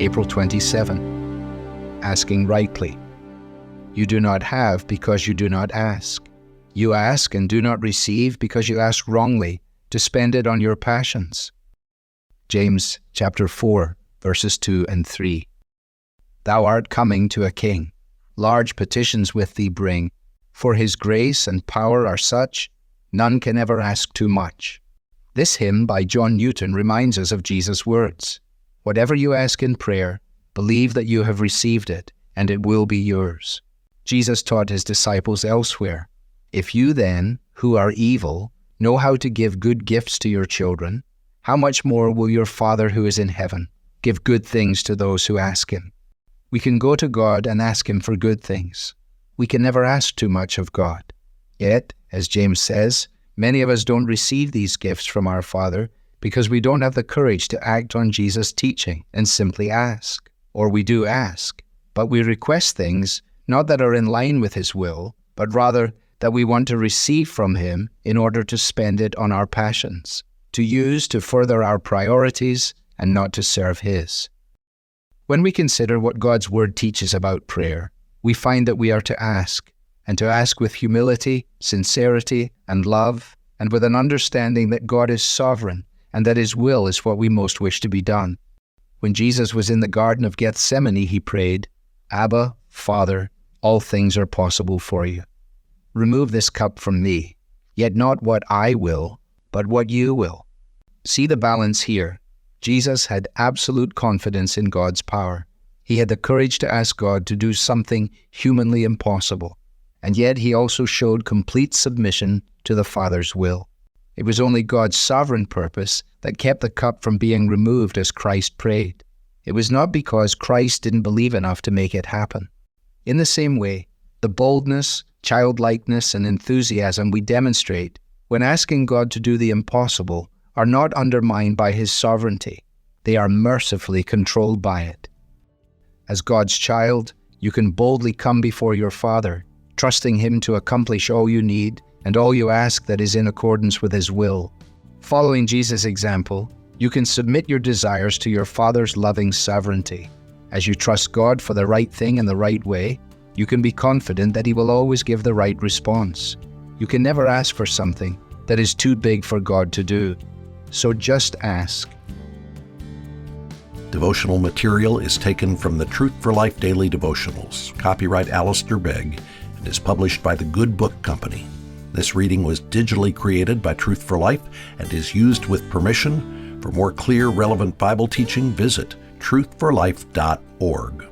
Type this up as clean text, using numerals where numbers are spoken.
April 27. Asking rightly. You do not have because you do not ask. You ask and do not receive because you ask wrongly, to spend it on your passions. James chapter 4, verses 2 and 3. Thou art coming to a king. Large petitions with thee bring. For his grace and power are such, none can ever ask too much. This hymn by John Newton reminds us of Jesus' words. Whatever you ask in prayer, believe that you have received it, and it will be yours. Jesus taught his disciples elsewhere, if you then, who are evil, know how to give good gifts to your children, how much more will your Father who is in heaven give good things to those who ask him? We can go to God and ask him for good things. We can never ask too much of God. Yet, as James says, many of us don't receive these gifts from our Father because we don't have the courage to act on Jesus' teaching and simply ask. Or we do ask, but we request things not that are in line with his will, but rather that we want to receive from him in order to spend it on our passions, to use to further our priorities and not to serve his. When we consider what God's word teaches about prayer, we find that we are to ask, and to ask with humility, sincerity, and love, and with an understanding that God is sovereign and that his will is what we most wish to be done. When Jesus was in the Garden of Gethsemane, he prayed, Abba, Father, all things are possible for you. Remove this cup from me, yet not what I will, but what you will. See the balance here. Jesus had absolute confidence in God's power. He had the courage to ask God to do something humanly impossible, and yet he also showed complete submission to the Father's will. It was only God's sovereign purpose that kept the cup from being removed as Christ prayed. It was not because Christ didn't believe enough to make it happen. In the same way, the boldness, childlikeness, and enthusiasm we demonstrate when asking God to do the impossible are not undermined by his sovereignty. They are mercifully controlled by it. As God's child, you can boldly come before your Father, trusting him to accomplish all you need and all you ask that is in accordance with his will. Following Jesus' example, you can submit your desires to your Father's loving sovereignty. As you trust God for the right thing in the right way, you can be confident that he will always give the right response. You can never ask for something that is too big for God to do. So just ask. Devotional material is taken from the Truth for Life Daily Devotionals, copyright Alistair Begg, and is published by the Good Book Company. This reading was digitally created by Truth for Life and is used with permission. For more clear, relevant Bible teaching, visit truthforlife.org.